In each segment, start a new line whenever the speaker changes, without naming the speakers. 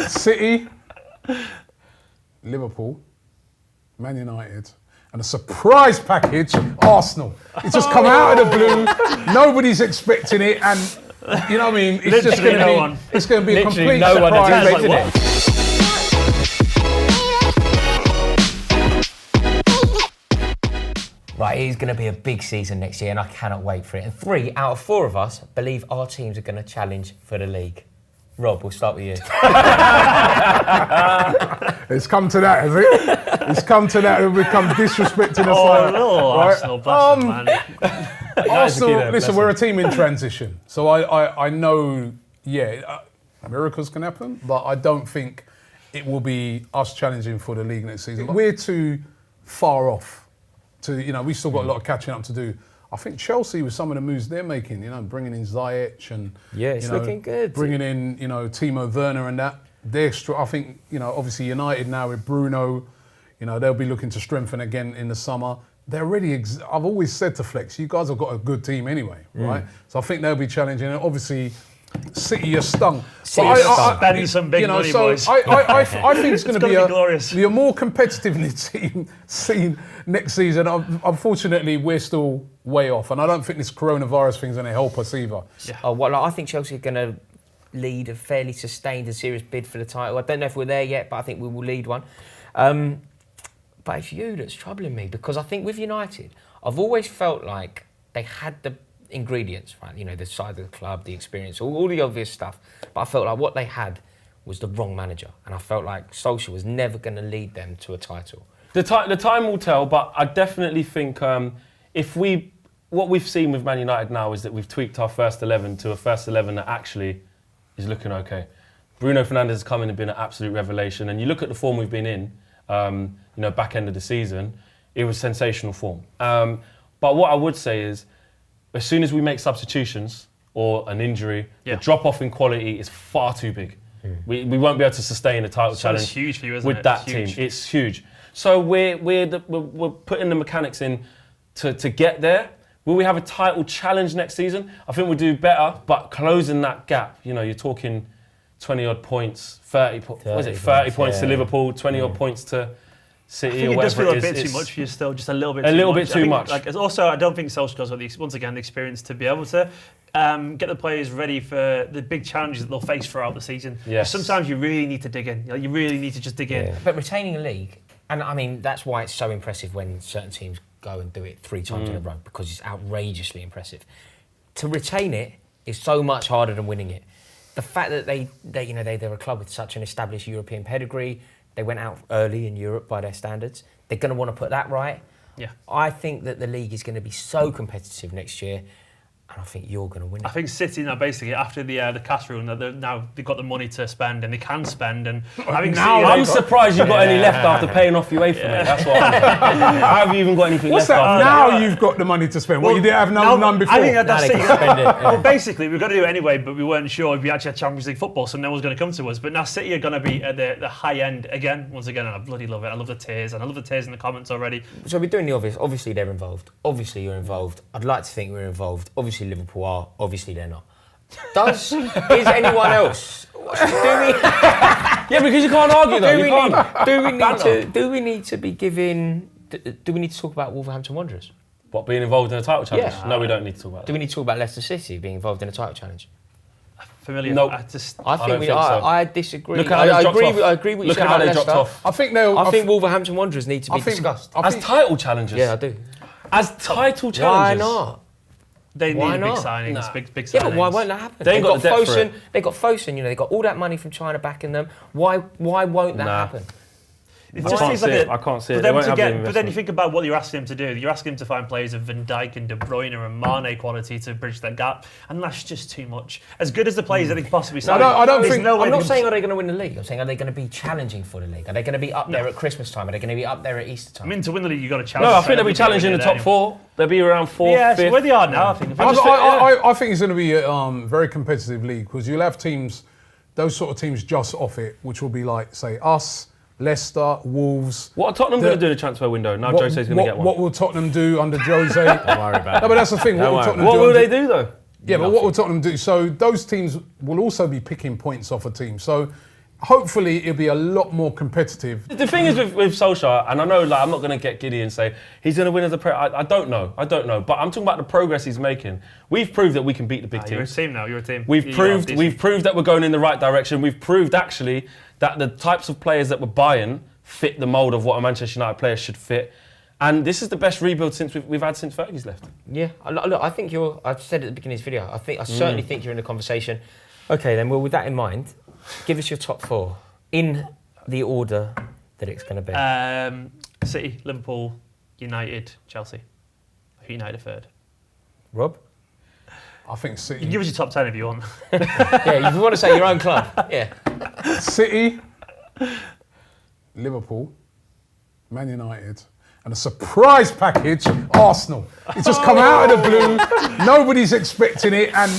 City, Liverpool, Man United, and a surprise package, Arsenal. It's just come out of the blue. Nobody's expecting it, and you know what I mean. It's just going to be. It's going to be a complete surprise.
Expecting it. Right, it is going to be a big season next year, and I cannot wait for it. And 3 out of 4 of us believe our teams are going to challenge for the league. Rob, we'll start with you.
It's come to that, has it? It's come to that, and we've come disrespecting us.
Arsenal bastard, man.
Arsenal, listen, we're a team in transition. So I know, miracles can happen, but I don't think it will be us challenging for the league next season. We're too far off. We still got a lot of catching up to do. I think Chelsea, with some of the moves they're making, bringing in Ziyech and
it's looking good.
Bringing in, Timo Werner and that. I think, obviously United now with Bruno, they'll be looking to strengthen again in the summer. They're already. I've always said to Flex, you guys have got a good team anyway, right? So I think they'll be challenging. And obviously, City are stung.
Spending some big money, boys.
I think it's going to be a more competitive scene next season. Unfortunately, we're still way off, and I don't think this coronavirus thing's going to help us either.
Yeah. I think Chelsea are going to lead a fairly sustained and serious bid for the title. I don't know if we're there yet, but I think we will lead one. But it's you that's troubling me, because I think with United, I've always felt like they had the ingredients, right? The side of the club, the experience, all the obvious stuff. But I felt like what they had was the wrong manager, and I felt like Solskjaer was never going to lead them to a title.
The time will tell, but I definitely think what we've seen with Man United now is that we've tweaked our first 11 to a first 11 that actually is looking okay. Bruno Fernandes has come in and been an absolute revelation, and you look at the form we've been in, back end of the season, it was sensational form. But what I would say is, as soon as we make substitutions or an injury, the drop-off in quality is far too big. We won't be able to sustain a title challenge.
It's huge for you, isn't
with
it?
that team. It's huge. So we're putting the mechanics in to get there. Will we have a title challenge next season? I think we'll do better, but closing that gap, you're talking 20-odd points, 30 points to Liverpool, 20-odd points to City.
I think it does feel a bit too much for you still, just a little bit too much. Also, I don't think Solskjaer's got the experience to be able to get the players ready for the big challenges that they'll face throughout the season.
Yes.
Sometimes you really need to dig in. You really need to just dig in.
But retaining a league, and I mean, that's why it's so impressive when certain teams go and do it 3 times in a row, because it's outrageously impressive. To retain it is so much harder than winning it. The fact that they're a club with such an established European pedigree, they went out early in Europe by their standards. They're going to want to put that right.
Yeah.
I think that the league is going to be so competitive next year, and I think you're going to win it.
I think City now, basically, after the cash rule, now they've got the money to spend, and they can spend. And I think
I'm surprised you've got any left after paying off UEFA, mate. That's what how have you even got anything
left?
What's
that? Now you've got the money to spend. You didn't have none before.
I think that's
City. Spend it.
Well, basically, we've got to do it anyway, but we weren't sure if we actually had Champions League football, so no one's going to come to us. But now City are going to be at the high end again, once again, and I bloody love it. I love the tears, and I love the tears in the comments already.
So we're doing the obvious. Obviously, they're involved. Obviously, you're involved. I'd like to think we're involved. Obviously, Liverpool are. Obviously, they're not. Is anyone else?
Yeah, because you can't argue though.
Do we need to be giving? Do we need to talk about Wolverhampton Wanderers?
What, being involved in a title challenge?
Yeah.
No, we don't need to talk about that.
Do we need to talk about Leicester City being involved in a title challenge?
Familiar?
Nope.
I disagree.
Look at how
I agree with you.
Look at how they dropped off.
I think
Wolverhampton Wanderers need to be discussed.
As title challengers?
Yeah, I do.
As title challengers?
Why not?
They need big signings, big signings.
Yeah, but why won't that happen?
They've got
Fosun. They got Fosun. They got all that money from China backing them. Why won't that happen?
It just seems like
I can't see it.
But then you think about what you're asking them to do. You're asking them to find players of Van Dijk and De Bruyne and Mane quality to bridge that gap, and that's just too much. As good as the players that they can possibly sign,
I'm not saying are they going to win the league. I'm saying are they going to be challenging for the league? Are they going to be up there at Christmas time? Are they going to be up there at Easter time?
I mean, to win the league, you've got to challenge.
No, I think they'll be challenging the top 4. They'll be around 4th, 5th.
Yeah, where they are now, I think.
I think it's going to be a very competitive league, because you'll have teams, those sort of teams just off it, which will be like, say, us, Leicester, Wolves.
What are Tottenham going to do in the transfer window? Now Jose's going to get one.
What will Tottenham do under Jose?
Don't worry about it.
No, but that's the thing.
What will they do though?
Yeah, but what will Tottenham do? So those teams will also be picking points off a team. So hopefully it'll be a lot more competitive.
The thing is with Solskjaer, and I know like I'm not going to get giddy and say he's going to win as a Premier. I don't know, but I'm talking about the progress he's making. We've proved that we can beat the big teams.
You're a team now. You're a team.
We've proved that we're going in the right direction. We've proved actually that the types of players that we're buying fit the mould of what a Manchester United player should fit. And this is the best rebuild since we've had since Fergie's left.
Yeah, look, I think I've said at the beginning of this video, I certainly think you're in the conversation. Okay then, well with that in mind, give us your top 4 in the order that it's going to be.
City, Liverpool, United, Chelsea. United 3rd.
Rob?
I think City.
You can give us your top 10 if you want.
Yeah, if you want to say your own club. Yeah.
City, Liverpool, Man United, and a surprise package, Arsenal. It's just come out of the blue. Nobody's expecting it, and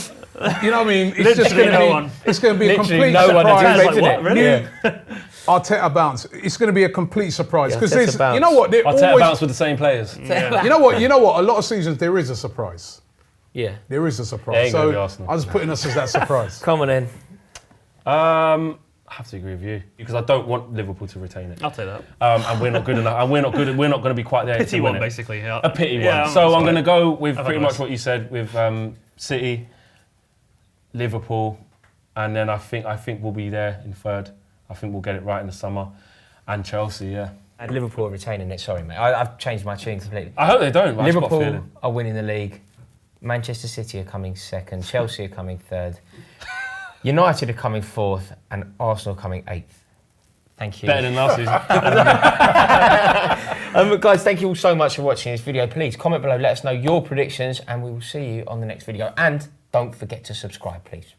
you know what I mean. It's just going to be. It's going to be a complete surprise.
Like, what, really?
Yeah. Arteta bounce. It's going to be a complete surprise because you know what?
Arteta bounce with the same players.
Yeah.
You know what? A lot of seasons there is a surprise.
Yeah.
There is a surprise. So I was putting us as that surprise.
Come on in.
I have to agree with you because I don't want Liverpool to retain it.
I'll take that.
And we're not good enough. And we're not going to be quite there.
Pity one, basically. Yeah.
A pity one. So I'm going to go with pretty much what you said with City, Liverpool, and then I think we'll be there in 3rd. I think we'll get it right in the summer, and Chelsea. Yeah.
And Liverpool are retaining it. Sorry, mate. I've changed my tune completely.
I hope they don't. But
Liverpool are winning the league. Manchester City are coming 2nd. Chelsea are coming 3rd. United are coming 4th, and Arsenal are coming 8th. Thank you.
Better than last season.
Guys, thank you all so much for watching this video. Please comment below, let us know your predictions, and we will see you on the next video. And don't forget to subscribe, please.